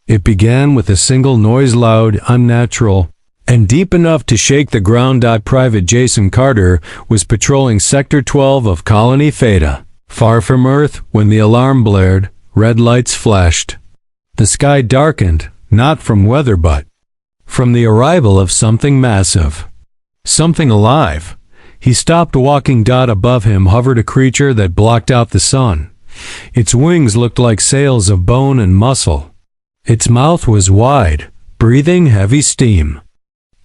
It began with a single noise, loud, unnatural, and deep enough to shake the ground. Private Jason Carter was patrolling Sector 12 of Colony Theta, far from Earth, when the alarm blared. Red lights flashed. The sky darkened, not from weather but from the arrival of something massive. Something alive. He stopped walking. Above him hovered a creature that blocked out the sun. Its wings looked like sails of bone and muscle. Its mouth was wide, breathing heavy steam.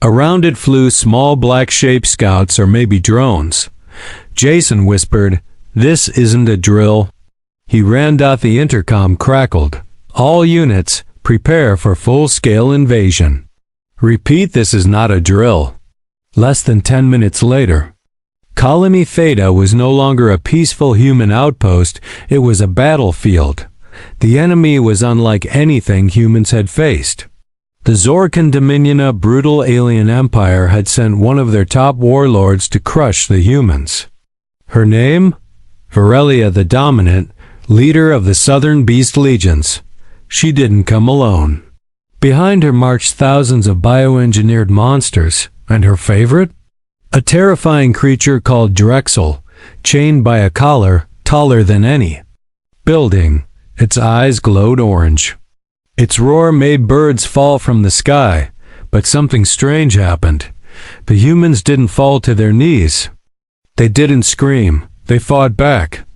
Around it flew small black-shaped scouts, or maybe drones. Jason whispered, "This isn't a drill." He ran. The intercom crackled. "All units, prepare for full-scale invasion." Repeat, "This is not a drill." Less than 10 minutes later, Colony Theta was no longer a peaceful human outpost, it was a battlefield. The enemy was unlike anything humans had faced. The Zorkan Dominion, a brutal alien empire, had sent one of their top warlords to crush the humans. Her name? Varelia the Dominant, leader of the Southern Beast Legions. She didn't come alone. Behind her marched thousands of bioengineered monsters, and her favorite? A terrifying creature called Drexel, chained by a collar taller than any building. Its eyes glowed orange. Its roar made birds fall from the sky, but something strange happened. The humans didn't fall to their knees. They didn't scream, they fought back.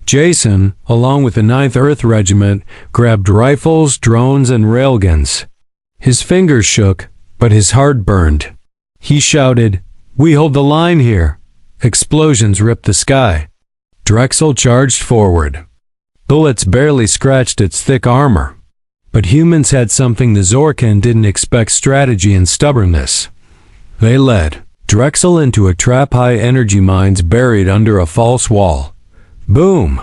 Jason, along with the 9th Earth Regiment, grabbed rifles, drones, and railguns. His fingers shook, but his heart burned. He shouted, "We hold the line here." Explosions ripped the sky. Drexel charged forward. Bullets barely scratched its thick armor. But humans had something the Zorkan didn't expect: strategy and stubbornness. They led Drexel into a trap: high-energy mines buried under a false wall. Boom!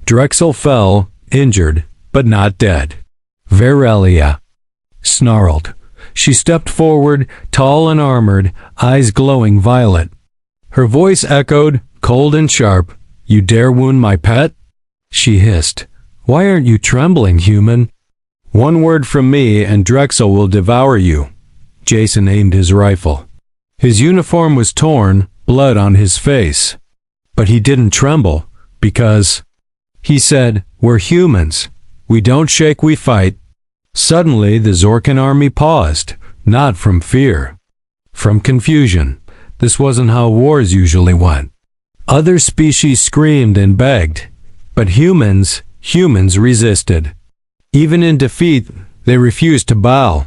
Drexel fell, injured, but not dead. Varelia snarled. She stepped forward, tall and armored, eyes glowing violet. Her voice echoed, cold and sharp. "You dare wound my pet?" She hissed. "Why aren't you trembling, human?" "One word from me and Drexel will devour you." Jason aimed his rifle. His uniform was torn, blood on his face. But he didn't tremble, because, he said, "We're humans. We don't shake, we fight." Suddenly, the Zorkan army paused, not from fear, from confusion. This wasn't how wars usually went. Other species screamed and begged, but humans resisted. Even in defeat, they refused to bow.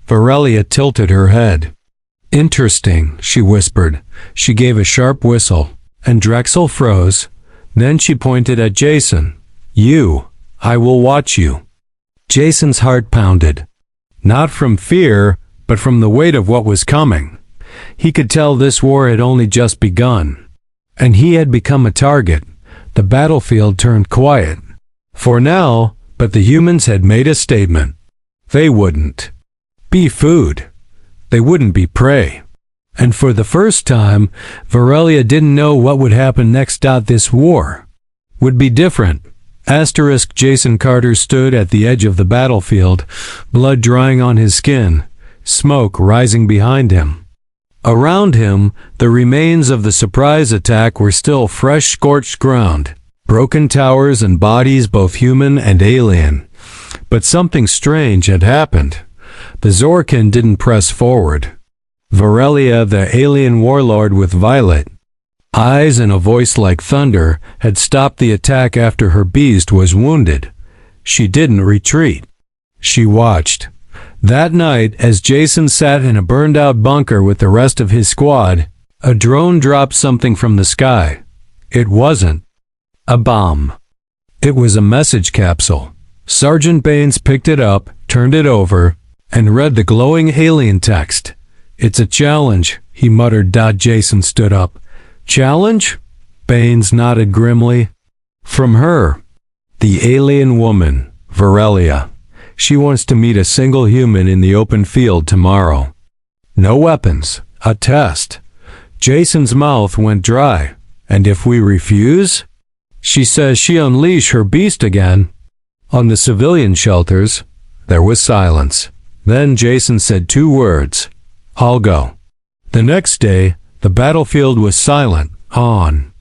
Varelia tilted her head. "Interesting," she whispered. She gave a sharp whistle, and Drexel froze. Then she pointed at Jason. "You, I will watch you." Jason's heart pounded. Not from fear, but from the weight of what was coming. He could tell this war had only just begun. And he had become a target. The battlefield turned quiet. For now, but the humans had made a statement. They wouldn't be food. They wouldn't be prey. And for the first time, Varelia didn't know what would happen next. This war would be different. Jason Carter stood at the edge of the battlefield, blood drying on his skin, smoke rising behind him. Around him, the remains of the surprise attack were still fresh, scorched ground, broken towers and bodies, both human and alien. But something strange had happened. The Zorkan didn't press forward. Varelia, the alien warlord with violet eyes and a voice like thunder, had stopped the attack after her beast was wounded. She didn't retreat. She watched. That night, as Jason sat in a burned-out bunker with the rest of his squad, a drone dropped something from the sky. It wasn't a bomb. It was a message capsule. Sergeant Baines picked it up, turned it over, and read the glowing alien text. "It's a challenge," he muttered. Jason stood up. "Challenge?" Baines nodded grimly. "From her. The alien woman, Varelia. She wants to meet a single human in the open field tomorrow. No weapons. A test." Jason's mouth went dry. "And if we refuse?" "She says she'll unleash her beast again. On the civilian shelters. There was silence. Then Jason said 2 words. "I'll go." The next day, the battlefield was silent, on.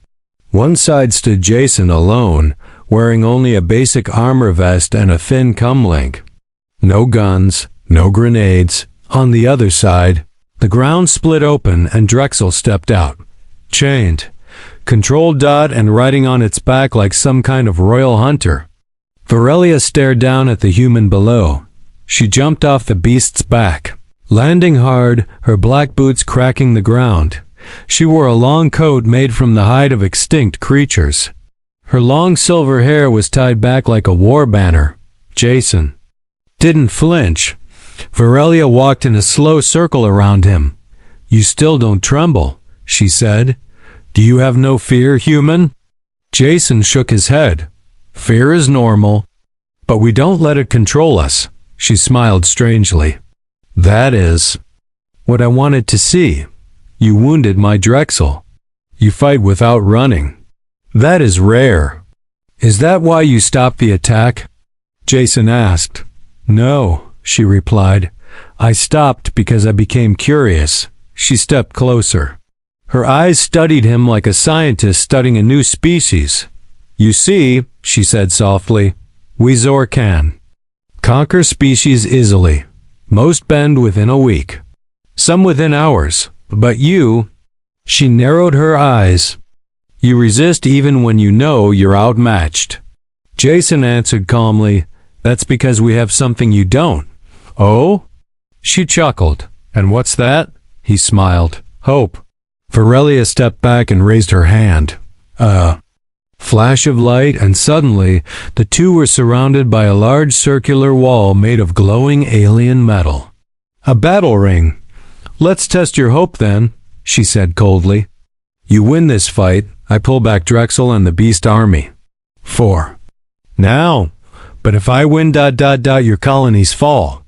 One side stood Jason alone, wearing only a basic armor vest and a thin comlink. No guns, no grenades. On the other side, the ground split open and Drexel stepped out, chained, control dot and riding on its back like some kind of royal hunter. Virelia stared down at the human below. She jumped off the beast's back, landing hard, her black boots cracking the ground. She wore a long coat made from the hide of extinct creatures. Her long silver hair was tied back like a war banner. Jason didn't flinch. Virelia walked in a slow circle around him. "You still don't tremble," she said. "Do you have no fear, human?" Jason shook his head. "Fear is normal, but we don't let it control us." She smiled strangely. "That is what I wanted to see. You wounded my Drexel. You fight without running. That is rare. Is that why you stopped the attack?" Jason asked. "No," she replied. "I stopped because I became curious." She stepped closer. Her eyes studied him like a scientist studying a new species. "You see," she said softly, "we Zor can conquer species easily. Most bend within a week. Some within hours. But you," she narrowed her eyes, "you resist even when you know you're outmatched." Jason answered calmly, "That's because we have something you don't." "Oh?" She chuckled. "And what's that?" He smiled. "Hope." Virelia stepped back and raised her hand. Flash of light, and suddenly the two were surrounded by a large circular wall made of glowing alien metal. "A battle ring. Let's test your hope then," she said coldly. "You win this fight, I pull back Drexel and the Beast Army. 4. Now, but if I win ... your colonies fall."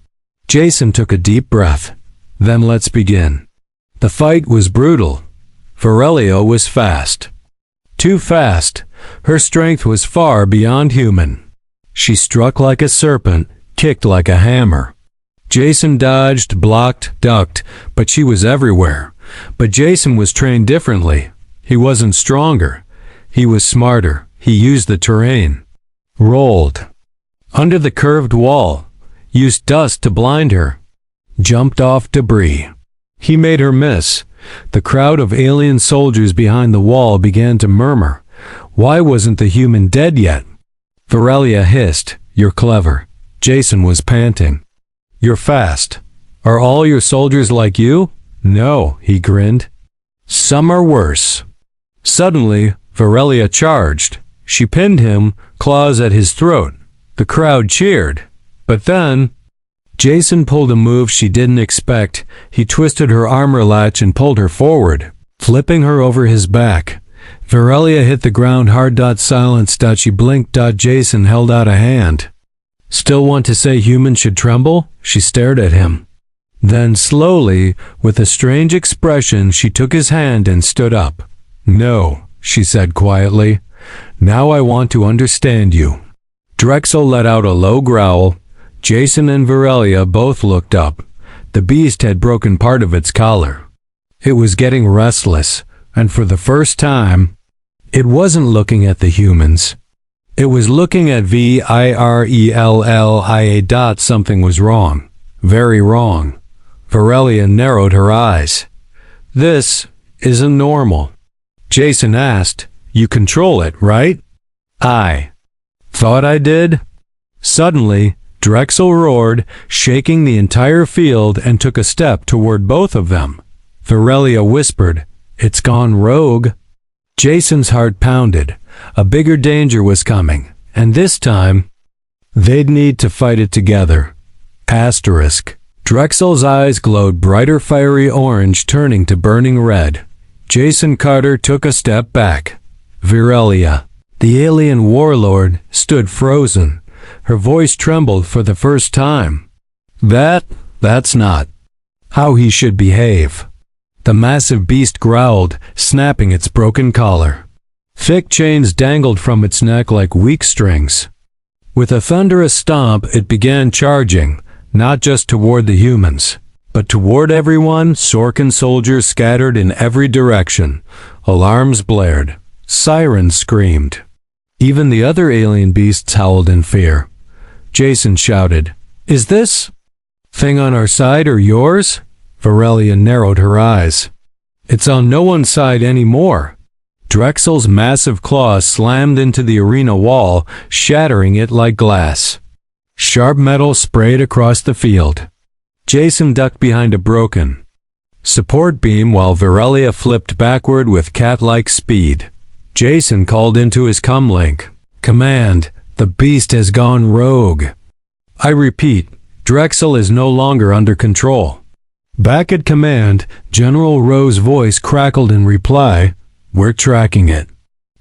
Jason took a deep breath. "Then let's begin." The fight was brutal. Virelia was fast. Too fast. Her strength was far beyond human. She struck like a serpent, kicked like a hammer. Jason dodged, blocked, ducked, but she was everywhere. But Jason was trained differently. He wasn't stronger. He was smarter. He used the terrain. Rolled under the curved wall. Used dust to blind her. Jumped off debris. He made her miss. The crowd of alien soldiers behind the wall began to murmur. Why wasn't the human dead yet? Virelia hissed, "You're clever." Jason was panting. "You're fast. Are all your soldiers like you?" "No," he grinned. "Some are worse." Suddenly, Virelia charged. She pinned him, claws at his throat. The crowd cheered. But then, Jason pulled a move she didn't expect. He twisted her armor latch and pulled her forward, flipping her over his back. Virelia hit the ground hard. Silence. She blinked. Jason held out a hand. "Still want to say humans should tremble?" She stared at him. Then slowly, with a strange expression, she took his hand and stood up. "No," she said quietly. "Now I want to understand you." Drexel let out a low growl. Jason and Virelia both looked up. The beast had broken part of its collar. It was getting restless, and for the first time, it wasn't looking at the humans. It was looking at Virelia. Something was wrong. Very wrong. Virelia narrowed her eyes. "This isn't normal." Jason asked, "You control it, right?" "I thought I did." Suddenly, Drexel roared, shaking the entire field, and took a step toward both of them. Virelia whispered, "It's gone rogue." Jason's heart pounded. A bigger danger was coming, and this time, they'd need to fight it together. Asterisk. Drexel's eyes glowed brighter fiery orange, turning to burning red. Jason Carter took a step back. Virelia, the alien warlord, stood frozen. Her voice trembled for the first time. That's not how he should behave." The massive beast growled, snapping its broken collar. Thick chains dangled from its neck like weak strings. With a thunderous stomp, it began charging, not just toward the humans, but toward everyone. Sorkin soldiers scattered in every direction. Alarms blared. Sirens screamed. Even the other alien beasts howled in fear. Jason shouted, "Is this thing on our side or yours?" Varelia narrowed her eyes. "It's on no one's side anymore." Drexel's massive claws slammed into the arena wall, shattering it like glass. Sharp metal sprayed across the field. Jason ducked behind a broken support beam while Varelia flipped backward with cat-like speed. Jason called into his comlink. "Command, the beast has gone rogue." "I repeat, Drexel is no longer under control." Back at command, General Rowe's voice crackled in reply, "We're tracking it.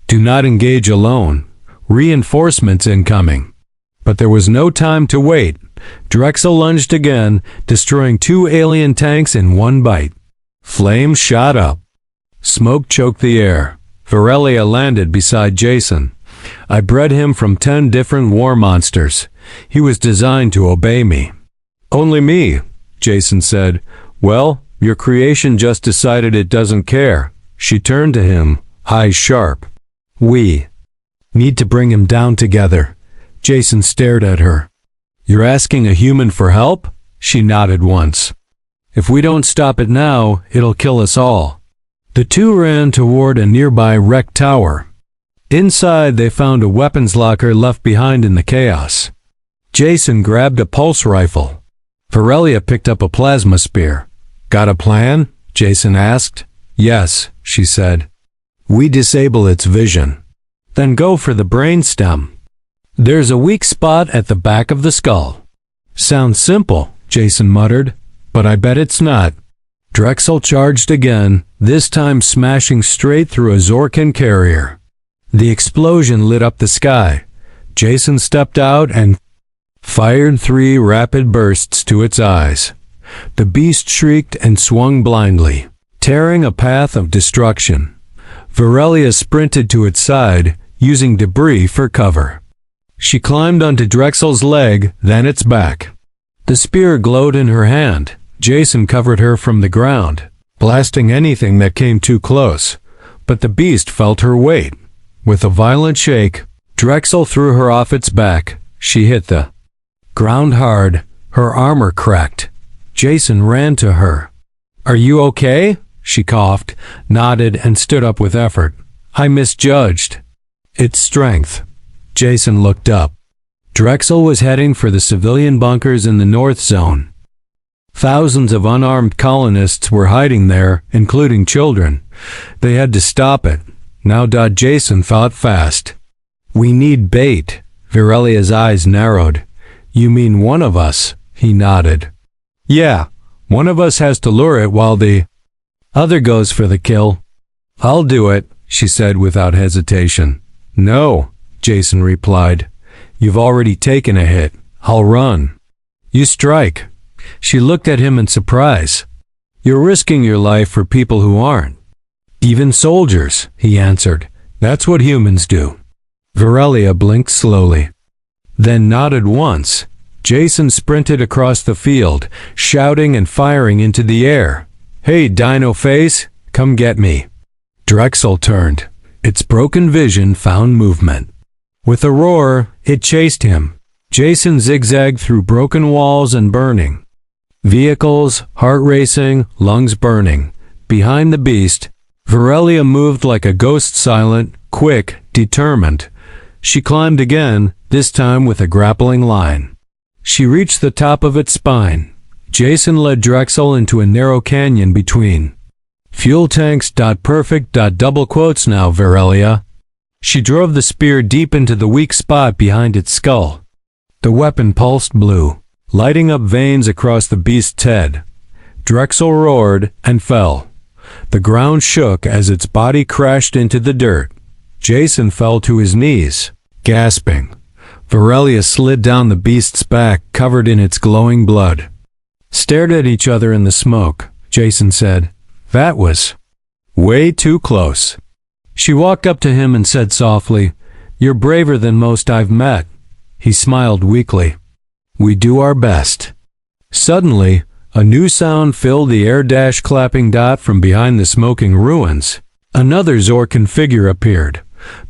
Do not engage alone. Reinforcements incoming." But there was no time to wait. Drexel lunged again, destroying 2 alien tanks in one bite. Flames shot up. Smoke choked the air. Varelia landed beside Jason. "I bred him from 10 different war monsters. He was designed to obey me." "Only me," Jason said. "Well, your creation just decided it doesn't care." She turned to him, eyes sharp. "We need to bring him down together." Jason stared at her. "You're asking a human for help?" She nodded once. "If we don't stop it now, it'll kill us all." The two ran toward a nearby wrecked tower. Inside, they found a weapons locker left behind in the chaos. Jason grabbed a pulse rifle. Varelia picked up a plasma spear. "Got a plan?" Jason asked. "Yes," she said. "We disable its vision. Then go for the brainstem. There's a weak spot at the back of the skull." "Sounds simple," Jason muttered, "but I bet it's not." Drexel charged again, this time smashing straight through a Zorkin carrier. The explosion lit up the sky. Jason stepped out and fired 3 rapid bursts to its eyes. The beast shrieked and swung blindly, tearing a path of destruction. Varelia sprinted to its side, using debris for cover. She climbed onto Drexel's leg, then its back. The spear glowed in her hand. Jason covered her from the ground, blasting anything that came too close. But the beast felt her weight. With a violent shake, Drexel threw her off its back. She hit the ground hard. Her armor cracked. Jason ran to her. "Are you okay?" She coughed, nodded, and stood up with effort. "I misjudged its strength." Jason looked up. Drexel was heading for the civilian bunkers in the North Zone. Thousands of unarmed colonists were hiding there, including children. They had to stop it. Now Jason thought fast. "We need bait." Varelia's eyes narrowed. "You mean one of us?" He nodded. "Yeah, one of us has to lure it while the other goes for the kill." "I'll do it," she said without hesitation. "No," Jason replied. "You've already taken a hit. I'll run." "You strike." She looked at him in surprise. "You're risking your life for people who aren't." "Even soldiers," he answered. "That's what humans do." Varelia blinked slowly, then nodded once. Jason sprinted across the field, shouting and firing into the air. "Hey, Dino Face, come get me." Drexel turned. Its broken vision found movement. With a roar, it chased him. Jason zigzagged through broken walls and burning vehicles, heart racing, lungs burning. Behind the beast, Varelia moved like a ghost, silent, quick, determined. She climbed again, this time with a grappling line. She reached the top of its spine. Jason led Drexel into a narrow canyon between fuel tanks. Perfect. Double quotes now, Varelia. She drove the spear deep into the weak spot behind its skull. The weapon pulsed blue, lighting up veins across the beast's head. Drexel roared and fell. The ground shook as its body crashed into the dirt. Jason fell to his knees, gasping. Varelia slid down the beast's back, covered in its glowing blood. Stared at each other in the smoke. Jason said, "That was way too close." She walked up to him and said softly, "You're braver than most I've met." He smiled weakly. We do our best. Suddenly, a new sound filled the air. Clapping dot from behind the smoking ruins. Another Zorkin figure appeared.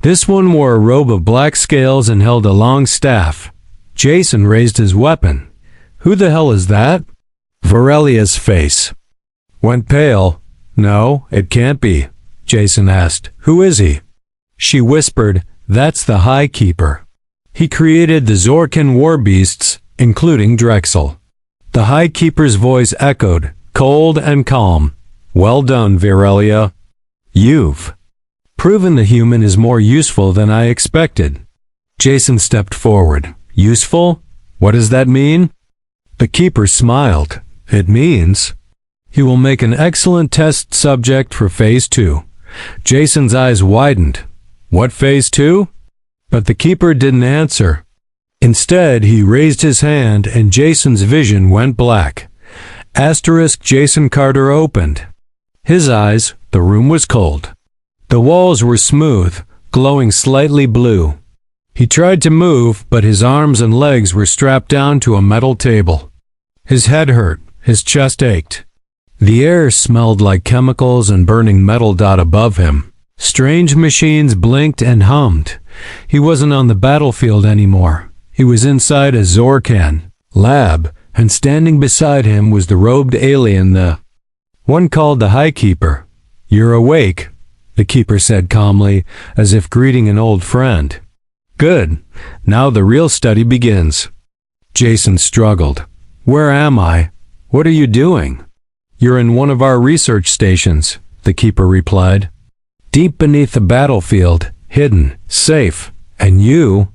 This one wore a robe of black scales and held a long staff. Jason raised his weapon. Who the hell is that? Virelia's face went pale. No, it can't be. Jason asked. Who is he? She whispered, that's the High Keeper. He created the Zorkin war beasts, including Drexel. The High Keeper's voice echoed, cold and calm. Well done, Virelia. You've proven the human is more useful than I expected. Jason stepped forward. Useful? What does that mean? The Keeper smiled. It means he will make an excellent test subject for Phase 2. Jason's eyes widened. What Phase 2? But the Keeper didn't answer. Instead, he raised his hand and Jason's vision went black. Asterisk Jason Carter opened. His eyes, the room was cold. The walls were smooth, glowing slightly blue. He tried to move, but his arms and legs were strapped down to a metal table. His head hurt, his chest ached. The air smelled like chemicals and burning metal. Above him, strange machines blinked and hummed. He wasn't on the battlefield anymore. He was inside a Zorkan lab, and standing beside him was the robed alien, the one called the High Keeper. You're awake, the Keeper said calmly, as if greeting an old friend. Good. Now the real study begins. Jason struggled. Where am I? What are you doing? You're in one of our research stations, the Keeper replied. Deep beneath the battlefield, hidden, safe, and you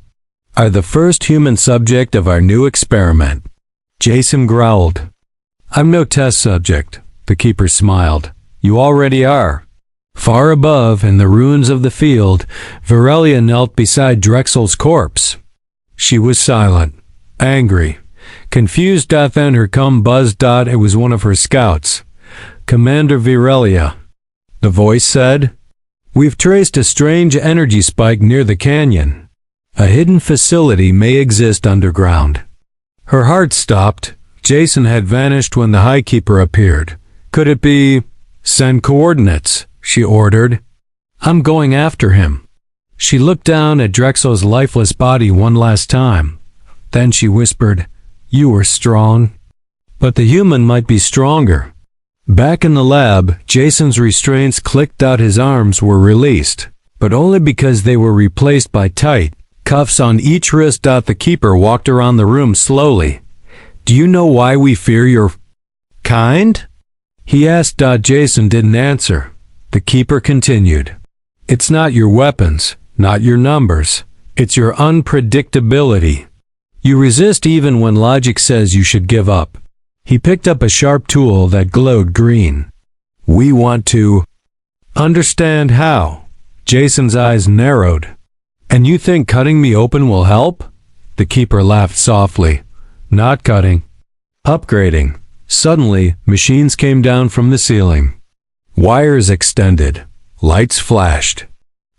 are the first human subject of our new experiment. Jason growled. I'm no test subject, the Keeper smiled. You already are. Far above, in the ruins of the field, Virelia knelt beside Drexel's corpse. She was silent, angry, confused. Then her cum buzzed. It was one of her scouts. Commander Virelia, the voice said. We've traced a strange energy spike near the canyon. A hidden facility may exist underground. Her heart stopped. Jason had vanished when the High Keeper appeared. Could it be? Send coordinates, she ordered. I'm going after him. She looked down at Drexel's lifeless body one last time. Then she whispered, You were strong. But the human might be stronger. Back in the lab, Jason's restraints clicked out. His arms were released, but only because they were replaced by tight cuffs on each wrist. The Keeper walked around the room slowly. Do you know why we fear your kind? He asked. Jason didn't answer. The Keeper continued. It's not your weapons, not your numbers. It's your unpredictability. You resist even when logic says you should give up. He picked up a sharp tool that glowed green. We want to understand how. Jason's eyes narrowed. And you think cutting me open will help? The Keeper laughed softly. Not cutting. Upgrading. Suddenly, machines came down from the ceiling. Wires extended. Lights flashed.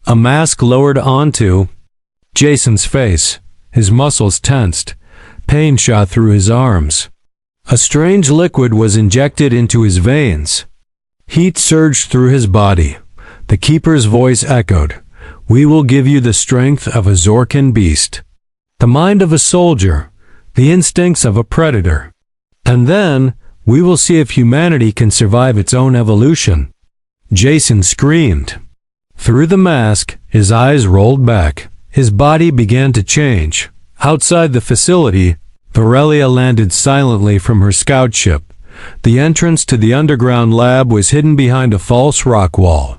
A mask lowered onto Jason's face. His muscles tensed. Pain shot through his arms. A strange liquid was injected into his veins. Heat surged through his body. The Keeper's voice echoed. We will give you the strength of a Zorkin beast, the mind of a soldier, the instincts of a predator. And then, we will see if humanity can survive its own evolution. Jason screamed. Through the mask, his eyes rolled back. His body began to change. Outside the facility, Virelia landed silently from her scout ship. The entrance to the underground lab was hidden behind a false rock wall.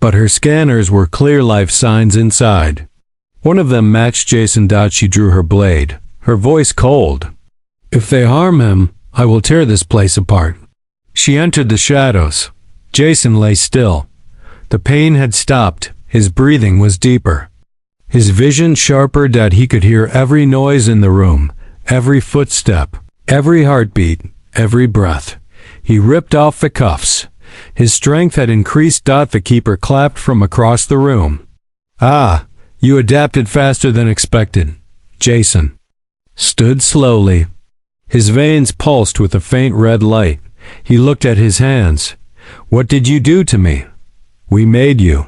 But her scanners were clear life signs inside. One of them matched Jason. She drew her blade, her voice cold. If they harm him, I will tear this place apart. She entered the shadows. Jason lay still. The pain had stopped. His breathing was deeper. His vision sharper. He could hear every noise in the room, every footstep, every heartbeat, every breath. He ripped off the cuffs. His strength had increased. The Keeper clapped from across the room. Ah, you adapted faster than expected. Jason stood slowly. His veins pulsed with a faint red light. He looked at his hands. "What did you do to me?" "We made you."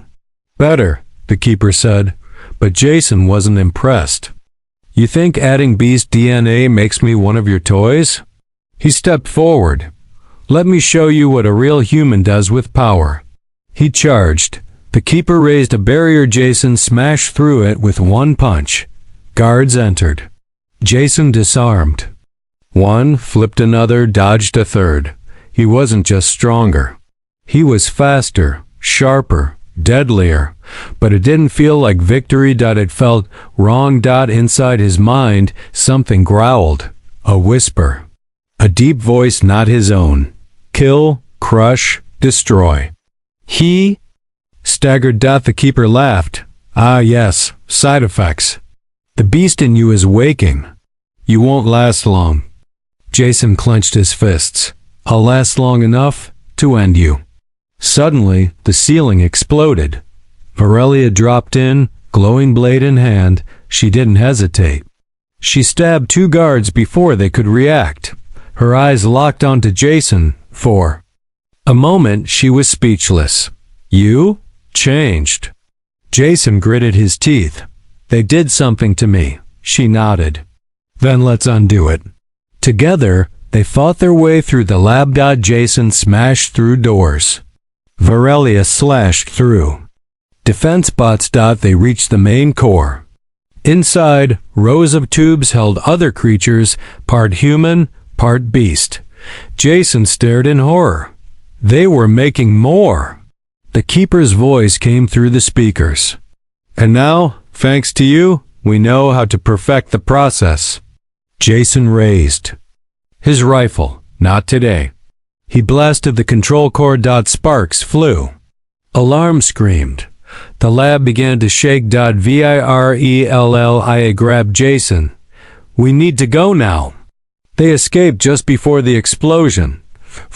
"Better," the keeper said, but Jason wasn't impressed. "You think adding beast DNA makes me one of your toys?" He stepped forward. "Let me show you what a real human does with power." He charged. The keeper raised a barrier. Jason smashed through it with one punch. Guards entered. Jason disarmed. One, flipped another, dodged a third. He wasn't just stronger. He was faster, sharper, deadlier, but it didn't feel like victory. It felt wrong. Inside his mind, something growled, a whisper, a deep voice not his own. Kill, crush, destroy. He staggered. The keeper laughed. "Ah yes, side effects. The beast in you is waking. You won't last long." Jason clenched his fists. "I'll last long enough to end you." Suddenly, the ceiling exploded. Varelia dropped in, glowing blade in hand. She didn't hesitate. She stabbed two guards before they could react. Her eyes locked onto Jason. For a moment, she was speechless. "You changed." Jason gritted his teeth. "They did something to me." She nodded. "Then let's undo it." Together, they fought their way through the lab. Jason smashed through doors. Varelia slashed through defense bots. They reached the main core. Inside, rows of tubes held other creatures, part human, part beast. Jason stared in horror. They were making more. The keeper's voice came through the speakers. "And now, thanks to you, we know how to perfect the process." Jason raised his rifle. "Not today." He blasted the control cord. Sparks flew. Alarm screamed. The lab began to shake. Virelia grabbed Jason. "We need to go now." They escaped just before the explosion.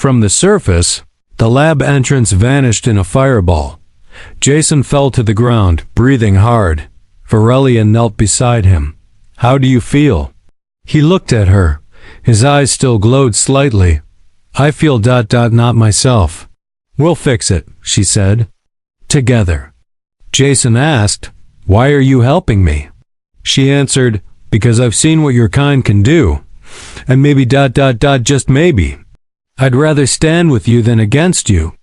From the surface, the lab entrance vanished in a fireball. Jason fell to the ground, breathing hard. Varelia knelt beside him. "How do you feel?" He looked at her. His eyes still glowed slightly. "I feel ... not myself." "We'll fix it," she said. "Together." Jason asked, "Why are you helping me?" She answered, "Because I've seen what your kind can do. And maybe ... just maybe. I'd rather stand with you than against you."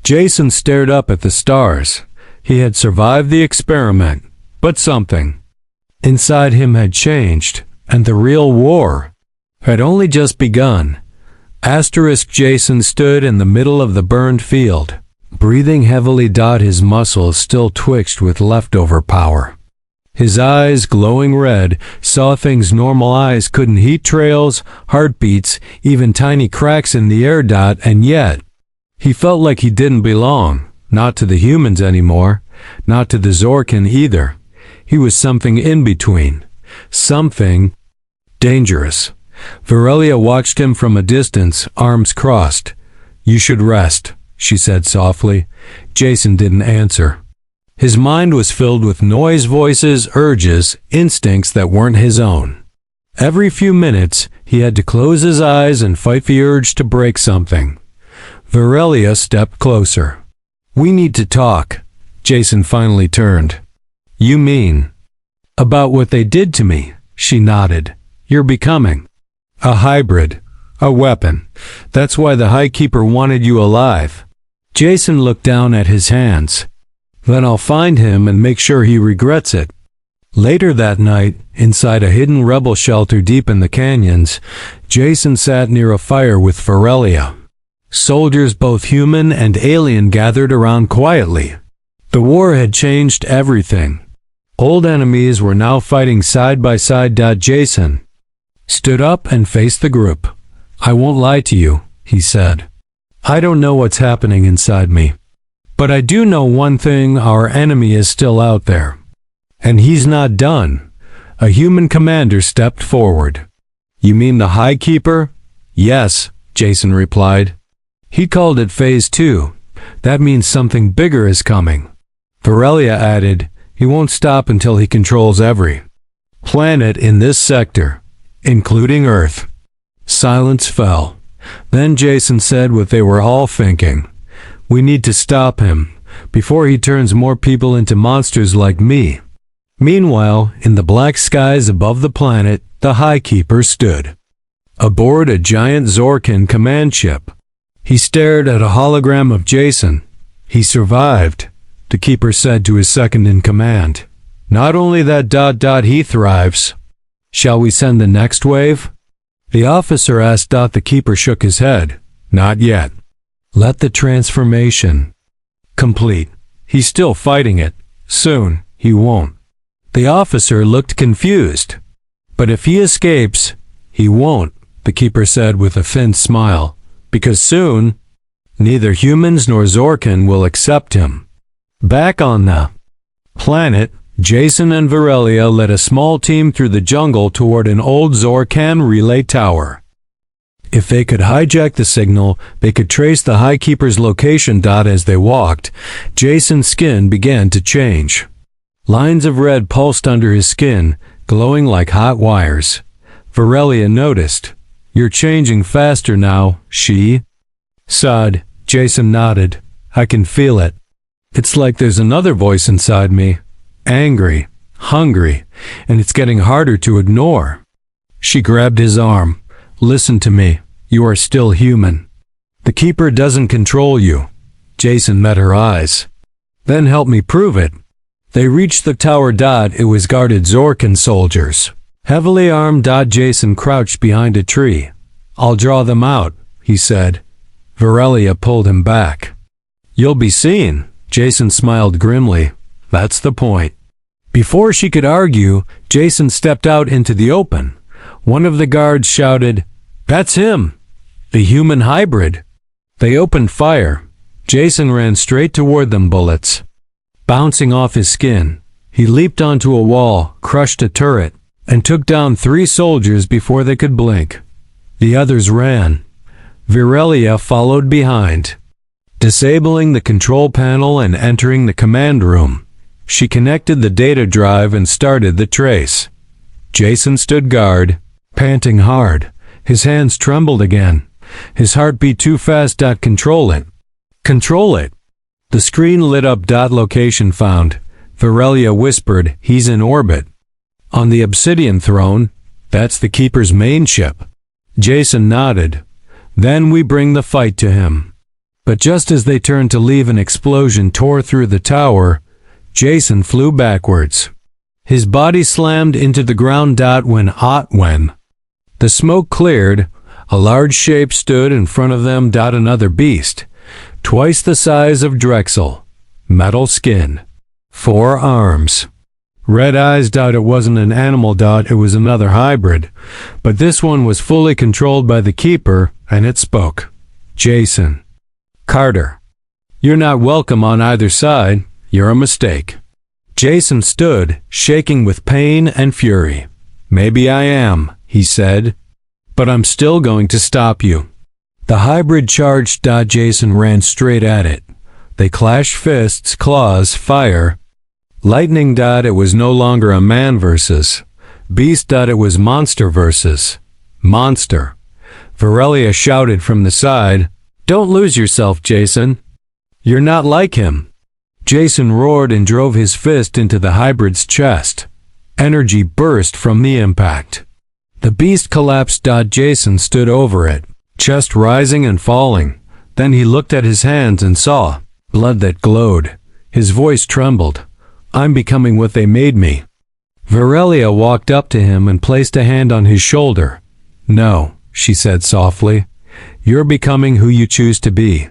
Jason stared up at the stars. He had survived the experiment, but something inside him had changed, and the real war had only just begun. Jason stood in the middle of the burned field, breathing heavily. His muscles still twitched with leftover power. His eyes, glowing red, saw things normal eyes couldn't: heat trails, heartbeats, even tiny cracks in the air. And yet, he felt like he didn't belong, not to the humans anymore, not to the Zorkin either. He was something in between, something dangerous. Varelia watched him from a distance, arms crossed. "You should rest," she said softly. Jason didn't answer. His mind was filled with noise, voices, urges, instincts that weren't his own. Every few minutes, he had to close his eyes and fight the urge to break something. Varelia stepped closer. "We need to talk." Jason finally turned. "You mean?" "About what they did to me," she nodded. "You're becoming a hybrid, a weapon. That's why the High Keeper wanted you alive." Jason looked down at his hands. "Then I'll find him and make sure he regrets it." Later that night, inside a hidden rebel shelter deep in the canyons, Jason sat near a fire with Varelia. Soldiers both human and alien gathered around quietly. The war had changed everything. Old enemies were now fighting side by side. Jason stood up and faced the group. "I won't lie to you," he said. "I don't know what's happening inside me. But I do know one thing: our enemy is still out there. And he's not done." A human commander stepped forward. "You mean the High Keeper?" "Yes," Jason replied. He called it Phase 2. "That means something bigger is coming." Varelia added, "He won't stop until he controls every planet in this sector, including Earth. Silence fell. Then Jason said what they were all thinking. We need to stop him, before he turns more people into monsters like me. Meanwhile, in the black skies above the planet, the High Keeper stood. Aboard a giant Zorkin command ship. He stared at a hologram of Jason. He survived, the Keeper said to his second-in-command. Not only that, he thrives. Shall we send the next wave? The officer asked. The Keeper shook his head. Not yet. Let the transformation complete. He's still fighting it. Soon, he won't. The officer looked confused. But if he escapes, he won't, the Keeper said with a thin smile, because soon, neither humans nor Zorkin will accept him. Back on the planet, Jason and Virelia led a small team through the jungle toward an old Zorkan relay tower. If they could hijack the signal, they could trace the High Keeper's location. As they walked, Jason's skin began to change. Lines of red pulsed under his skin, glowing like hot wires. Virelia noticed. You're changing faster now, she said. Jason nodded. I can feel it. It's like there's another voice inside me. Angry, hungry, and it's getting harder to ignore. She grabbed his arm. Listen to me. You are still human. The Keeper doesn't control you. Jason met her eyes. Then help me prove it. They reached the tower. It was guarded Zorkin soldiers. Heavily armed. Jason crouched behind a tree. I'll draw them out, he said. Virelia pulled him back. You'll be seen. Jason smiled grimly. That's the point. Before she could argue, Jason stepped out into the open. One of the guards shouted, That's him! The human hybrid! They opened fire. Jason ran straight toward them, bullets bouncing off his skin. He leaped onto a wall, crushed a turret, and took down 3 soldiers before they could blink. The others ran. Virelia followed behind, disabling the control panel and entering the command room. She connected the data drive and started the trace. Jason stood guard, panting hard. His hands trembled again. His heart beat too fast. Control it. Control it. The screen lit up. Location found. Virelia whispered, He's in orbit. On the Obsidian throne. That's the Keeper's main ship. Jason nodded. Then we bring the fight to him. But just as they turned to leave, an explosion tore through the tower. Jason flew backwards. His body slammed into the ground. When the smoke cleared, a large shape stood in front of them. Another beast, twice the size of Drexel, metal skin, 4 arms, red eyes. It wasn't an animal. It was another hybrid, but this one was fully controlled by the Keeper, and it spoke. Jason. Carter. You're not welcome on either side. You're a mistake. Jason stood, shaking with pain and fury. Maybe I am, he said, but I'm still going to stop you. The hybrid charged. Jason ran straight at it. They clashed fists, claws, fire. Lightning. It was no longer a man versus beast. It was monster versus monster. Virelia shouted from the side, Don't lose yourself, Jason. You're not like him. Jason roared and drove his fist into the hybrid's chest. Energy burst from the impact. The beast collapsed. Jason stood over it, chest rising and falling. Then he looked at his hands and saw blood that glowed. His voice trembled. I'm becoming what they made me. Virelia walked up to him and placed a hand on his shoulder. No, she said softly. You're becoming who you choose to be.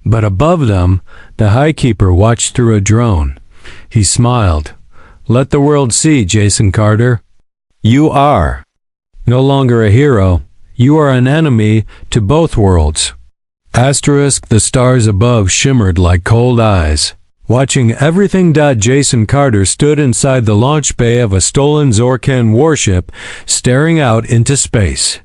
But above them, the High Keeper watched through a drone. He smiled. Let the world see, Jason Carter. You are no longer a hero. You are an enemy to both worlds. Asterisk. The stars above shimmered like cold eyes, watching everything. Jason Carter stood inside the launch bay of a stolen Zorkan warship, staring out into space.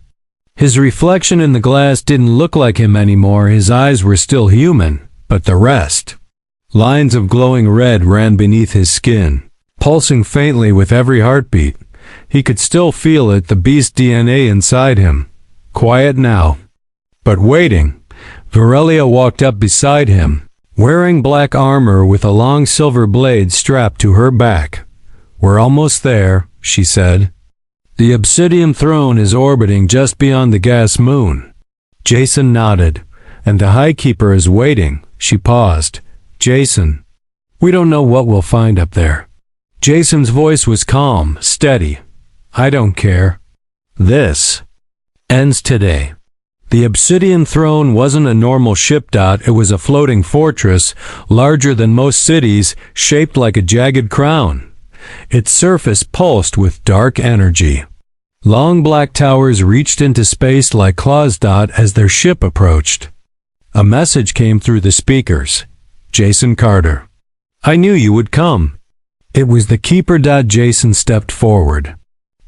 His reflection in the glass didn't look like him anymore. His eyes were still human, but the rest. Lines of glowing red ran beneath his skin, pulsing faintly with every heartbeat. He could still feel it, the beast DNA inside him. Quiet now. But waiting. Varelia walked up beside him, wearing black armor with a long silver blade strapped to her back. "We're almost there," she said. "The obsidian throne is orbiting just beyond the gas moon." Jason nodded. "And the High Keeper is waiting." She paused. "Jason, we don't know what we'll find up there." Jason's voice was calm, steady. "I don't care. This ends today." The obsidian throne wasn't a normal ship. It was a floating fortress, larger than most cities, shaped like a jagged crown. Its surface pulsed with dark energy. Long black towers reached into space like claws. As their ship approached, a message came through the speakers. "Jason Carter, I knew you would come." It was the Keeper. Jason stepped forward.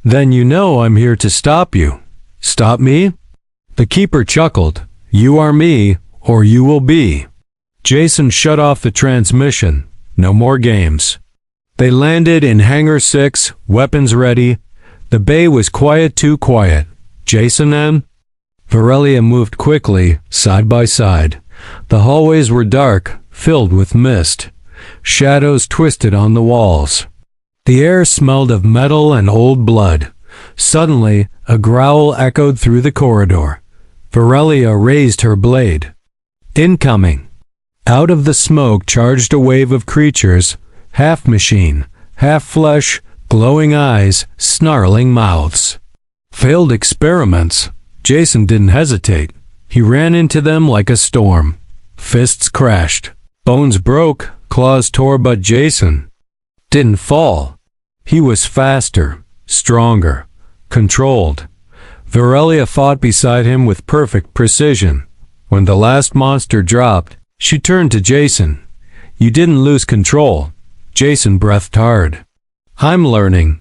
"Then you know I'm here to stop you." "Stop me?" The Keeper chuckled. "You are me, or you will be." Jason shut off the transmission. No more games. They landed in Hangar 6, weapons ready. The bay was quiet, too quiet. Jason and Varelia moved quickly, side by side. The hallways were dark, filled with mist. Shadows twisted on the walls. The air smelled of metal and old blood. Suddenly, a growl echoed through the corridor. Varelia raised her blade. "Incoming!" Out of the smoke charged a wave of creatures, half machine, half flesh, glowing eyes, snarling mouths. Failed experiments. Jason didn't hesitate. He ran into them like a storm. Fists crashed. Bones broke, claws tore, but Jason didn't fall. He was faster, stronger, controlled. Varelia fought beside him with perfect precision. When the last monster dropped, she turned to Jason. "You didn't lose control." Jason breathed hard. "I'm learning."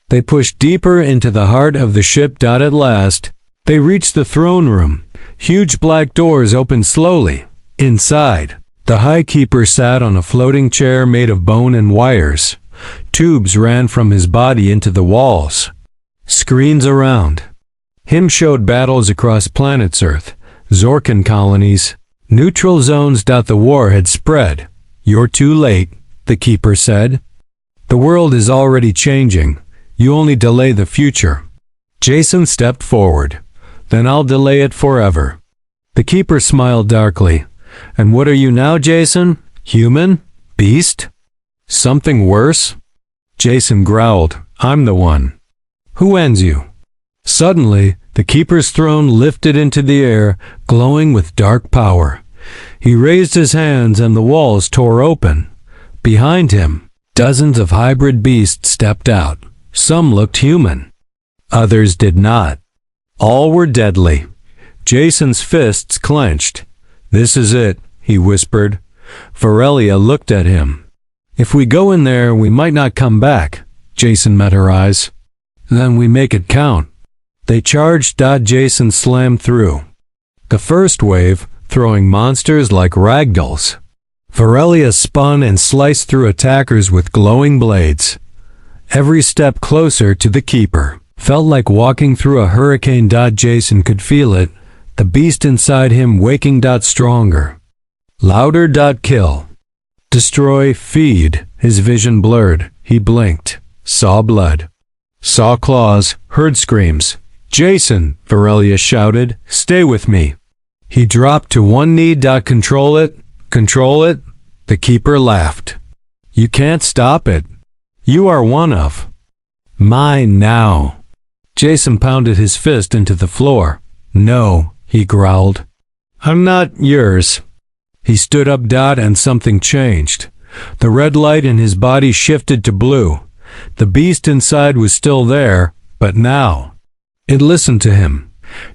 They pushed deeper into the heart of the ship. At last, they reached the throne room. Huge black doors opened slowly. Inside, the High Keeper sat on a floating chair made of bone and wires. Tubes ran from his body into the walls. Screens around him showed battles across planets Earth, Zorkan colonies, neutral zones. The war had spread. "You're too late," the Keeper said. "The world is already changing. You only delay the future." Jason stepped forward. "Then I'll delay it forever." The Keeper smiled darkly. "And what are you now, Jason? Human? Beast? Something worse?" Jason growled. "I'm the one who ends you." Suddenly, the Keeper's throne lifted into the air, glowing with dark power. He raised his hands and the walls tore open. Behind him, dozens of hybrid beasts stepped out. Some looked human. Others did not. All were deadly. Jason's fists clenched. "This is it," he whispered. Varelia looked at him. "If we go in there, we might not come back." Jason met her eyes. "Then we make it count." They charged. Jason slammed through the first wave, throwing monsters like ragdolls. Varelia spun and sliced through attackers with glowing blades. Every step closer to the Keeper felt like walking through a hurricane. Jason could feel it, the beast inside him waking. Stronger. Louder. Kill. Destroy. Feed. His vision blurred. He blinked. Saw blood. Saw claws. Heard screams. "Jason," Varelia shouted, "stay with me." He dropped to one knee. Control it. Control it. The Keeper laughed. "You can't stop it. You are one of mine now." Jason pounded his fist into the floor. "No," he growled. "I'm not yours." He stood up. And something changed. The red light in his body shifted to blue. The beast inside was still there, but now it listened to him.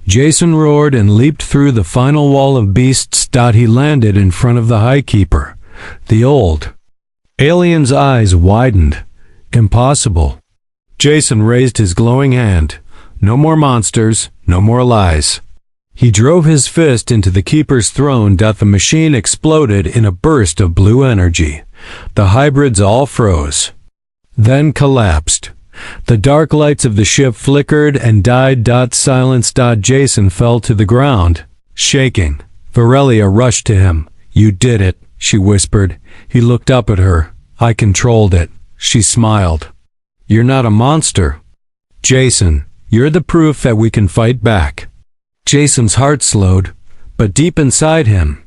Jason roared and leaped through the final wall of beasts. He landed in front of the High Keeper. The old alien's eyes widened. Impossible. Jason raised his glowing hand. "No more monsters, no more lies." He drove his fist into the Keeper's throne. The machine exploded in a burst of blue energy. The hybrids all froze, then collapsed. The dark lights of the ship flickered and died. Silence. Jason fell to the ground, shaking. Varelia rushed to him. "You did it," she whispered. He looked up at her. "I controlled it." She smiled. "You're not a monster. Jason, you're the proof that we can fight back." Jason's heart slowed, but deep inside him,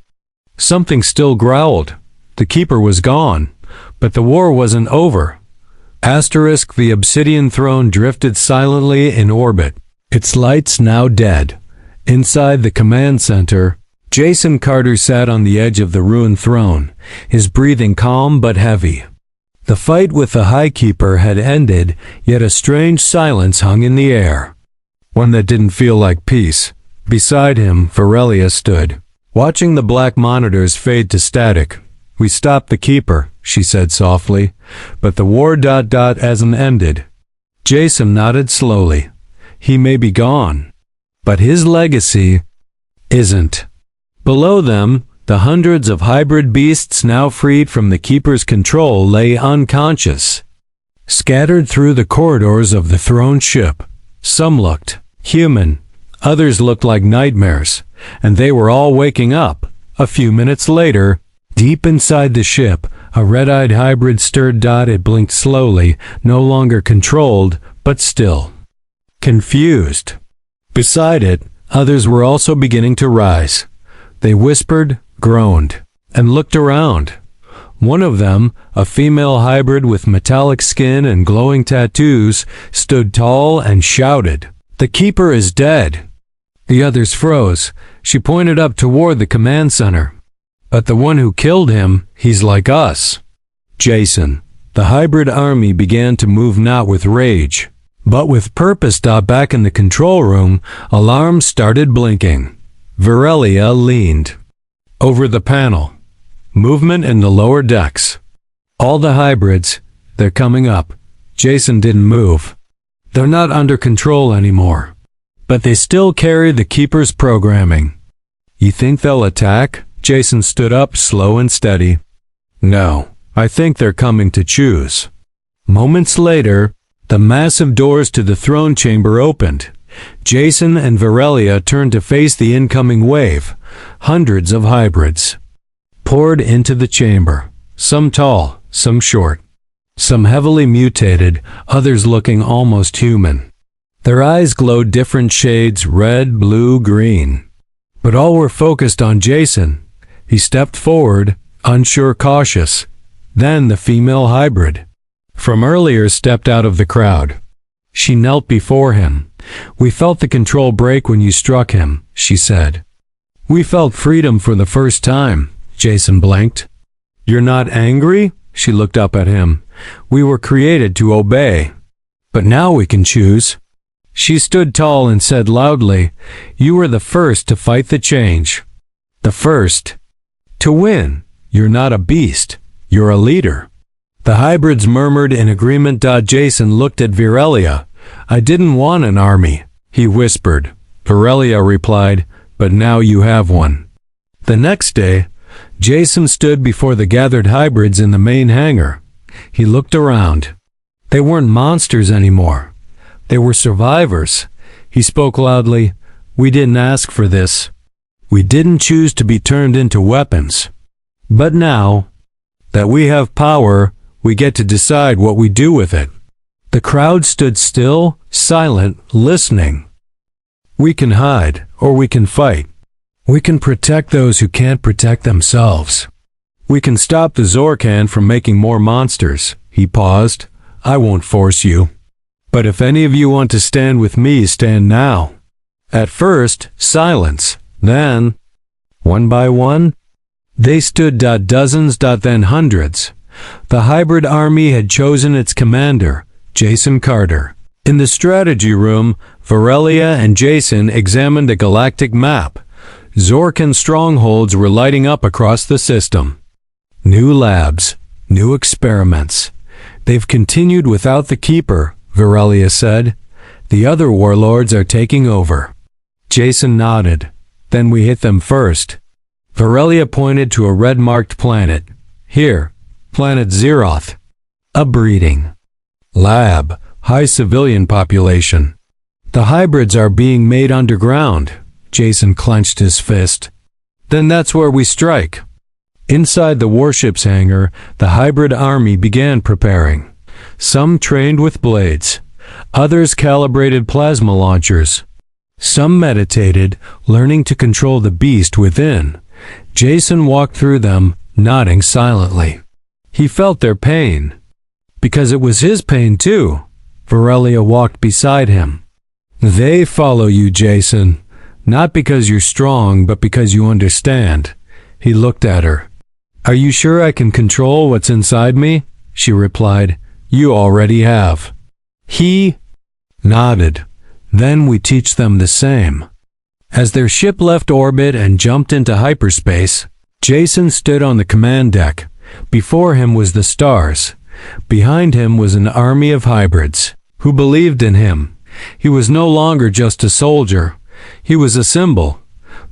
something still growled. The Keeper was gone, but the war wasn't over. The obsidian throne drifted silently in orbit, its lights now dead. Inside the command center, Jason Carter sat on the edge of the ruined throne, his breathing calm but heavy. The fight with the High Keeper had ended, yet a strange silence hung in the air, one that didn't feel like peace. Beside him, Varelia stood, watching the black monitors fade to static. "We stopped the Keeper," she said softly, "but the war hasn't ended." Jason nodded slowly. "He may be gone, but his legacy isn't." Below them, the hundreds of hybrid beasts now freed from the Keeper's control lay unconscious, scattered through the corridors of the throne ship. Some looked human, others looked like nightmares, and they were all waking up. A few minutes later, deep inside the ship, a red-eyed hybrid stirred. It blinked slowly, no longer controlled, but still confused. Beside it, others were also beginning to rise. They whispered, groaned, and looked around. One of them, a female hybrid with metallic skin and glowing tattoos, stood tall and shouted, "The Keeper is dead!" The others froze. She pointed up toward the command center. "But the one who killed him, he's like us." Jason. The hybrid army began to move not with rage, but with purpose. Back in the control room, alarms started blinking. Varelia leaned over the panel. Movement in the lower decks. "All the hybrids, they're coming up." Jason didn't move. "They're not under control anymore, but they still carry the Keeper's programming." "You think they'll attack?" Jason stood up, slow and steady. "No, I think they're coming to choose." Moments later, the massive doors to the throne chamber opened. Jason and Varelia turned to face the incoming wave. Hundreds of hybrids poured into the chamber, some tall, some short, some heavily mutated, others looking almost human. Their eyes glowed different shades, red, blue, green. But all were focused on Jason. He stepped forward, unsure, cautious. Then the female hybrid from earlier stepped out of the crowd. She knelt before him. "We felt the control break when you struck him," she said. "We felt freedom for the first time." Jason blinked. "You're not angry?" She looked up at him. "We were created to obey. But now we can choose." She stood tall and said loudly, "You were the first to fight the change. The first to win. You're not a beast. You're a leader." The hybrids murmured in agreement. Jason looked at Varelia. "I didn't want an army," he whispered. Varelia replied, "But now you have one." The next day, Jason stood before the gathered hybrids in the main hangar. He looked around. They weren't monsters anymore. They were survivors. He spoke loudly, "We didn't ask for this. We didn't choose to be turned into weapons. But now that we have power, we get to decide what we do with it." The crowd stood still, silent, listening. "We can hide, or we can fight. We can protect those who can't protect themselves. We can stop the Zorkan from making more monsters." He paused. "I won't force you. But if any of you want to stand with me, stand now." At first, silence. Then, one by one, they stood. Dozens, then hundreds. The hybrid army had chosen its commander, Jason Carter. In the strategy room, Varelia and Jason examined a galactic map. Zorkan strongholds were lighting up across the system. New labs, new experiments. "They've continued without the Keeper," Varelia said. "The other warlords are taking over." Jason nodded. "Then we hit them first." Varelia pointed to a red-marked planet. "Here, planet Zeroth. A breeding lab." high civilian population. The hybrids are being made underground. Jason clenched his fist. Then that's where we strike. Inside the warship's hangar, the hybrid army began preparing. Some trained with blades. Others calibrated plasma launchers. Some meditated, learning to control the beast within. Jason walked through them, nodding silently. He felt their pain. Because it was his pain too. Virelia walked beside him. They follow you, Jason. Not because you're strong, but because you understand. He looked at her. Are you sure I can control what's inside me? She replied. You already have. He nodded. Then we teach them the same. As their ship left orbit and jumped into hyperspace, Jason stood on the command deck. Before him was the stars. Behind him was an army of hybrids who believed in him. He was no longer just a soldier. He was a symbol,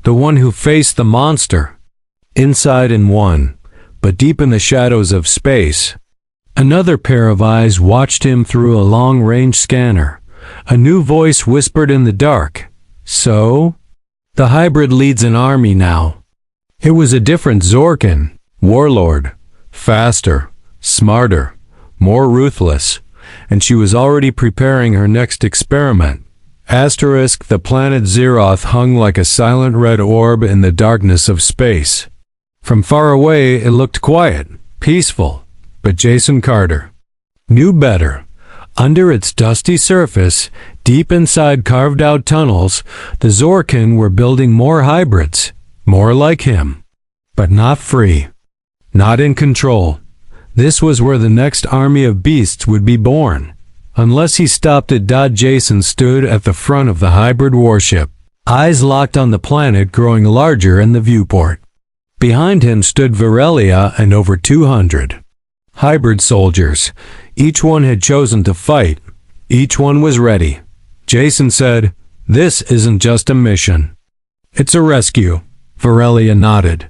the one who faced the monster. Inside in one, but deep in the shadows of space, another pair of eyes watched him through a long-range scanner. A new voice whispered in the dark. So? The hybrid leads an army now. It was a different Zorkin, warlord, faster, smarter, more ruthless, and she was already preparing her next experiment. The planet Zeroth hung like a silent red orb in the darkness of space. From far away it looked quiet, peaceful, but Jason Carter knew better. Under its dusty surface, deep inside carved-out tunnels, the Zorkin were building more hybrids, more like him. But not free. Not in control. This was where the next army of beasts would be born. Unless he stopped it, Jason stood at the front of the hybrid warship, eyes locked on the planet growing larger in the viewport. Behind him stood Virelia and over 200 hybrid soldiers. Each one had chosen to fight. Each one was ready. Jason said, "This isn't just a mission. It's a rescue." Virelia nodded.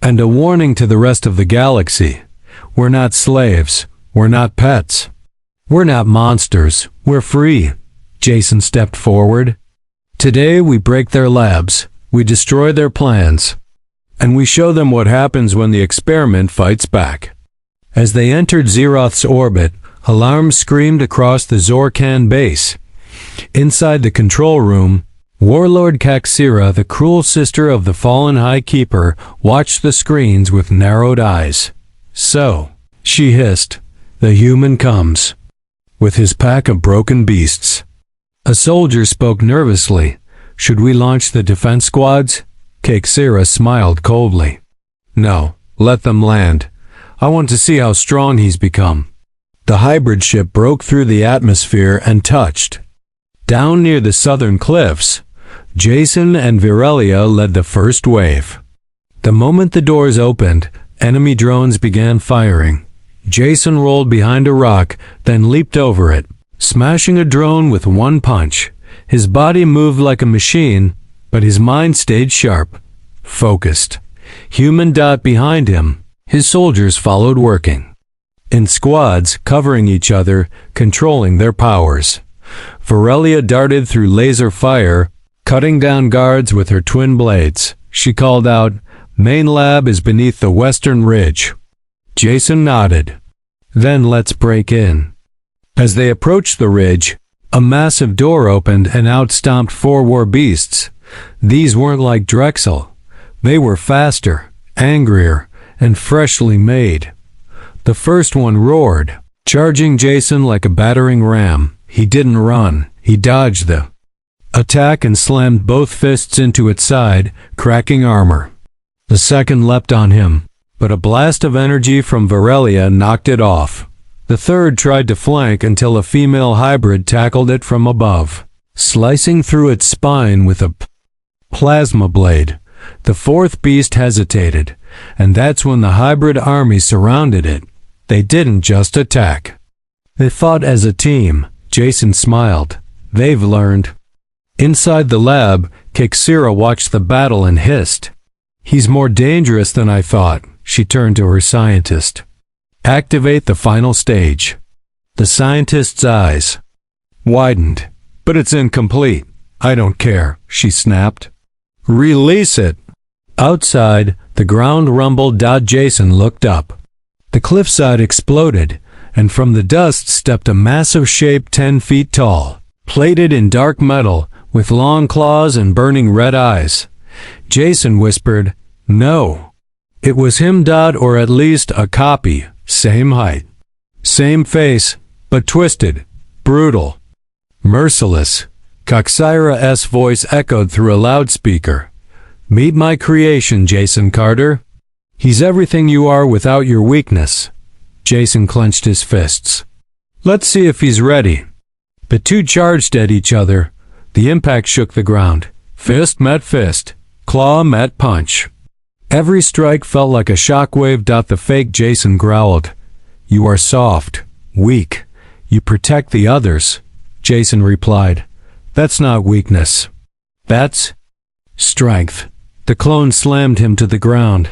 "And a warning to the rest of the galaxy. We're not slaves. We're not pets. We're not monsters. We're free." Jason stepped forward. "Today we break their labs. We destroy their plans. And we show them what happens when the experiment fights back." As they entered Zeroth's orbit, alarms screamed across the Zorkan base. Inside the control room, Warlord Kaxira, the cruel sister of the fallen High Keeper, watched the screens with narrowed eyes. "So," she hissed, "the human comes. With his pack of broken beasts." A soldier spoke nervously. "Should we launch the defense squads?" Kaxira smiled coldly. "No, let them land. I want to see how strong he's become." The hybrid ship broke through the atmosphere and touched. Down near the southern cliffs, Jason and Virelia led the first wave. The moment the doors opened, enemy drones began firing. Jason rolled behind a rock, then leaped over it, smashing a drone with one punch. His body moved like a machine, but his mind stayed sharp, focused. Human dot behind him, his soldiers followed working. In squads, covering each other, controlling their powers. Virelia darted through laser fire, cutting down guards with her twin blades. She called out, "Main lab is beneath the western ridge." Jason nodded. "Then let's break in." As they approached the ridge, a massive door opened and out stomped 4 war beasts. These weren't like Drexel. They were faster, angrier, and freshly made. The first one roared, charging Jason like a battering ram. He didn't run. He dodged the attack and slammed both fists into its side, cracking armor. The second leapt on him, but a blast of energy from Virelia knocked it off. The third tried to flank until a female hybrid tackled it from above, slicing through its spine with a plasma blade. The fourth beast hesitated, and that's when the hybrid army surrounded it. They didn't just attack. They fought as a team. Jason smiled. They've learned. Inside the lab, Kaxira watched the battle and hissed. "He's more dangerous than I thought." She turned to her scientist. "Activate the final stage." The scientist's eyes widened. But it's incomplete. I don't care, she snapped. Release it. Outside, the ground rumbled. Jason looked up. The cliffside exploded, and from the dust stepped a massive shape 10 feet tall, plated in dark metal, with long claws and burning red eyes. Jason whispered, "No." It was him. Or at least a copy. Same height. Same face, but twisted, brutal, merciless. Coxira's voice echoed through a loudspeaker. "Meet my creation, Jason Carter. He's everything you are without your weakness." Jason clenched his fists. "Let's see if he's ready." The two charged at each other. The impact shook the ground. Fist met fist. Claw met punch. Every strike felt like a shockwave. The fake Jason growled. "You are soft, weak. You protect the others." Jason replied, "That's not weakness. That's strength." The clone slammed him to the ground.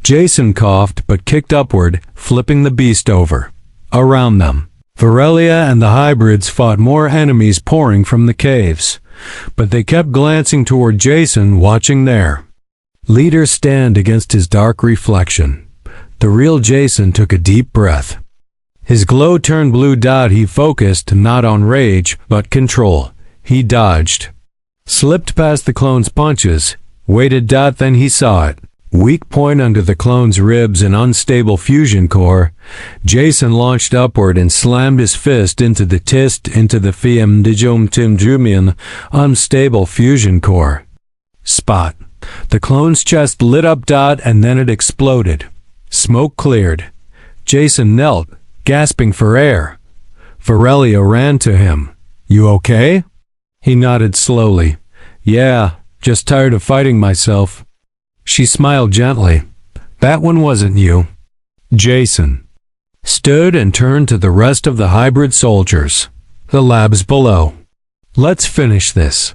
Jason coughed but kicked upward, flipping the beast over. Around them, Varelia and the hybrids fought more enemies pouring from the caves, but they kept glancing toward Jason, watching their leader stand against his dark reflection. The real Jason took a deep breath. His glow turned blue. He focused not on rage, but control. He dodged, slipped past the clone's punches, waited. Then he saw it. Weak point under the clone's ribs, an unstable fusion core. Jason launched upward and slammed his fist into the Fiam Dijom Timjumian unstable fusion core. Spot. The clone's chest lit up. And then it exploded. Smoke cleared. Jason knelt, gasping for air. Varelia ran to him. "You okay?" He nodded slowly. "Yeah, just tired of fighting myself." She smiled gently. "That one wasn't you." Jason stood and turned to the rest of the hybrid soldiers. "The lab's below. Let's finish this."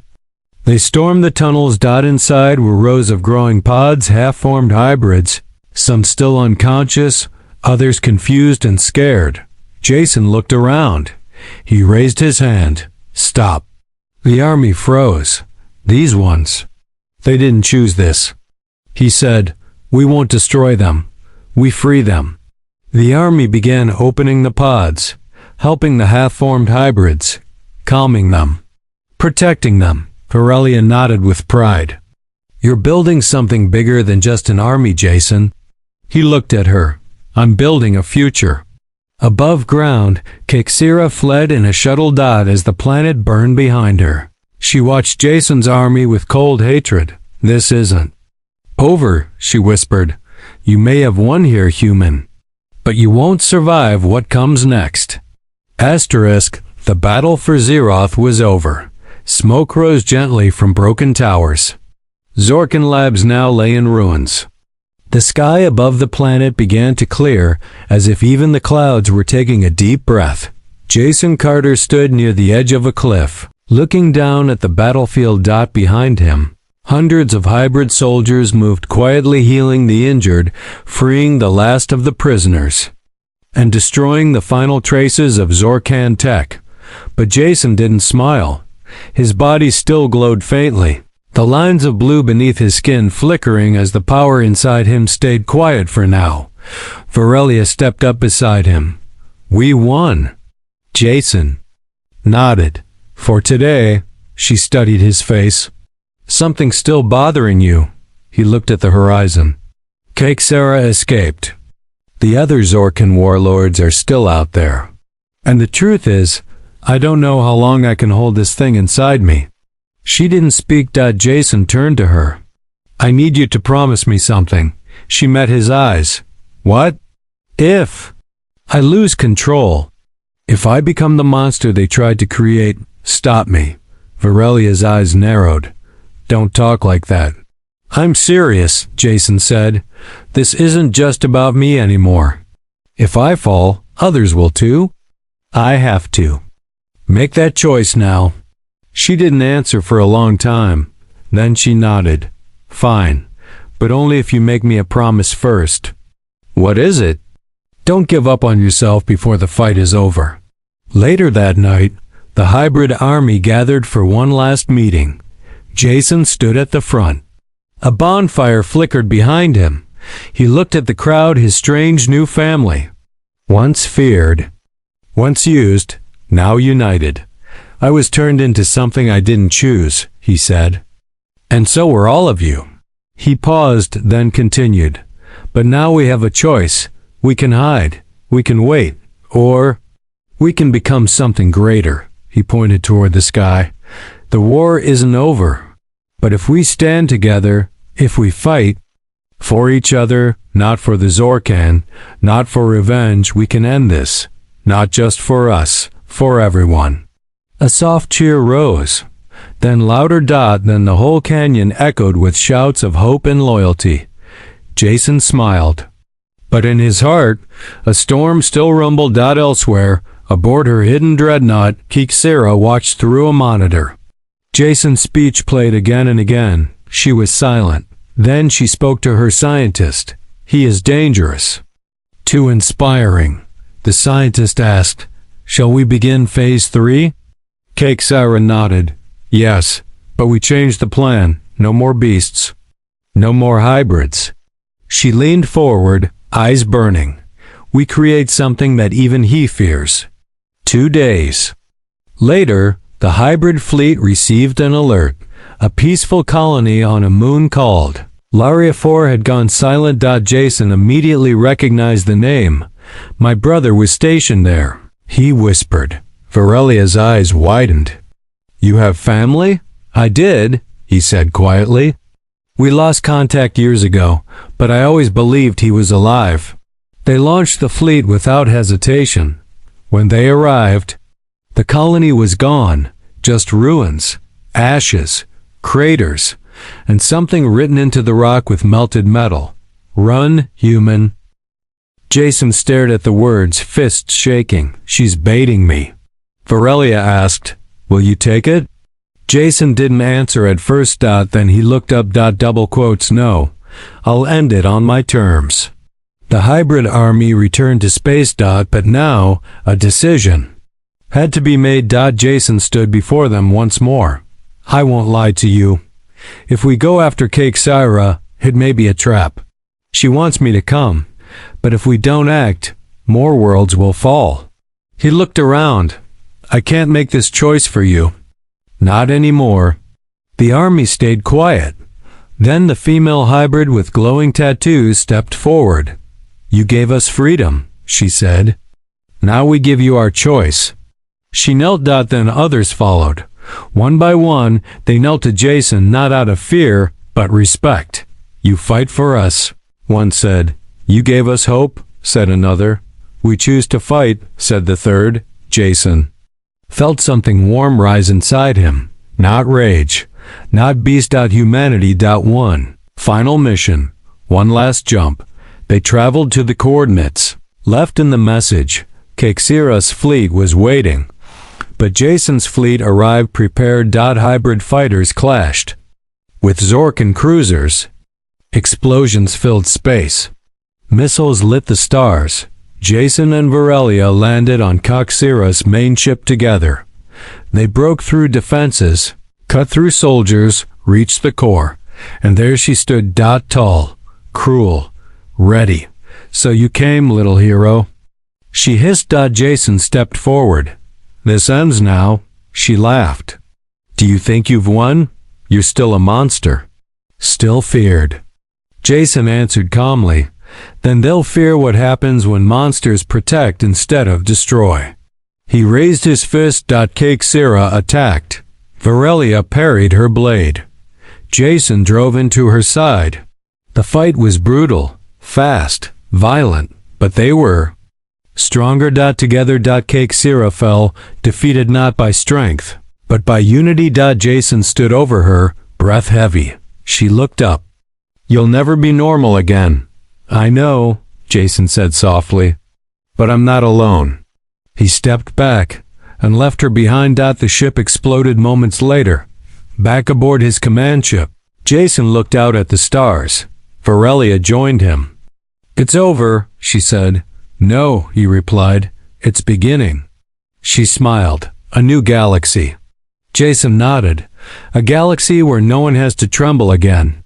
They stormed the tunnels. Inside were rows of growing pods, half-formed hybrids, some still unconscious, others confused and scared. Jason looked around. He raised his hand. "Stop." The army froze. "These ones. They didn't choose this." He said, "We won't destroy them. We free them." The army began opening the pods, helping the half-formed hybrids, calming them, protecting them. Varelia nodded with pride. "You're building something bigger than just an army, Jason." He looked at her. "I'm building a future." Above ground, Coxira fled in a shuttle. As the planet burned behind her. She watched Jason's army with cold hatred. "This isn't over," she whispered. "You may have won here, human, but you won't survive what comes next." The battle for Zeroth was over. Smoke rose gently from broken towers. Zorkan Labs now lay in ruins. The sky above the planet began to clear, as if even the clouds were taking a deep breath. Jason Carter stood near the edge of a cliff, looking down at the battlefield. Behind him, hundreds of hybrid soldiers moved quietly, healing the injured, freeing the last of the prisoners, and destroying the final traces of Zorkan tech. But Jason didn't smile. His body still glowed faintly, the lines of blue beneath his skin flickering as the power inside him stayed quiet for now. Varelia stepped up beside him. "We won." Jason nodded. "For today." She studied his face. "Something's still bothering you." He looked at the horizon. Coxira escaped. The other Zorkan warlords are still out there. And the truth is, I don't know how long I can hold this thing inside me. She didn't speak. Jason turned to her. "I need you to promise me something." She met his eyes. "What?" "If I lose control, if I become the monster they tried to create, stop me." Varelia's eyes narrowed. "Don't talk like that." "I'm serious," Jason said. "This isn't just about me anymore. If I fall, others will too. I have to make that choice now." She didn't answer for a long time. Then she nodded. "Fine, but only if you make me a promise first." "What is it?" "Don't give up on yourself before the fight is over." Later that night, The hybrid army gathered for one last meeting. Jason stood at the front. A bonfire flickered behind him. He looked at the crowd, his strange new family. Once feared, once used, now united. I was turned into something I didn't choose, he said. And so were all of you. He paused, then continued. But now we have a choice. We can hide, we can wait, or we can become something greater. He pointed toward the sky. The war isn't over. But if we stand together, if we fight, for each other, not for the Zorkan, not for revenge, we can end this. Not just for us, for everyone. A soft cheer rose. Then louder than the whole canyon echoed with shouts of hope and loyalty. Jason smiled. But in his heart, a storm still rumbled elsewhere. Aboard her hidden dreadnought, Kixera watched through a monitor. Jason's speech played again and again. She was silent. Then she spoke to her scientist. He is dangerous. Too inspiring. The scientist asked, "Shall we begin phase 3? Kixera nodded. Yes, but we changed the plan. No more beasts. No more hybrids. She leaned forward, eyes burning. We create something that even he fears. 2 days. Later, the hybrid fleet received an alert. A peaceful colony on a moon called. Laria 4 had gone silent. Jason immediately recognized the name. My brother was stationed there. He whispered. Varelia's eyes widened. You have family? I did, he said quietly. We lost contact years ago, but I always believed he was alive. They launched the fleet without hesitation. When they arrived, the colony was gone, just ruins, ashes, craters, and something written into the rock with melted metal. Run, human. Jason stared at the words, fists shaking. She's baiting me. Varelia asked, will you take it? Jason didn't answer at first. Then he looked up. Double quotes, no. I'll end it on my terms. The hybrid army returned to space. But now, a decision had to be made. Jason stood before them once more. I won't lie to you. If we go after Kixera, it may be a trap. She wants me to come, but if we don't act, more worlds will fall. He looked around. I can't make this choice for you. Not anymore. The army stayed quiet. Then the female hybrid with glowing tattoos stepped forward. You gave us freedom, she said. Now we give you our choice. She knelt. Then others followed. One by one, they knelt to Jason, not out of fear, but respect. You fight for us, one said. You gave us hope, said another. We choose to fight, said the third. Jason felt something warm rise inside him. Not rage, not beast. Humanity. One final mission, one last jump. They traveled to the coordinates. Left in the message, Kixera's fleet was waiting. But Jason's fleet arrived prepared. Hybrid fighters clashed with Zorkan cruisers. Explosions filled space. Missiles lit the stars. Jason and Varelia landed on Kixera's main ship together. They broke through defenses, cut through soldiers, reached the core, and there she stood. Tall, cruel, ready. So you came, little hero. She hissed. Jason stepped forward. This ends now. She laughed. Do you think you've won? You're still a monster. Still feared. Jason answered calmly. Then they'll fear what happens when monsters protect instead of destroy. He raised his fist. Kixera attacked. Varelia parried her blade. Jason drove into her side. The fight was brutal, fast, violent, but they were stronger. Together. Kixera fell, defeated not by strength, but by unity. Jason stood over her, breath heavy. She looked up. You'll never be normal again. I know, Jason said softly, but I'm not alone. He stepped back and left her behind. The ship exploded moments later. Back aboard his command ship, Jason looked out at the stars. Varelia joined him. It's over, she said. No, he replied. It's beginning. She smiled. A new galaxy. Jason nodded. A galaxy where no one has to tremble again.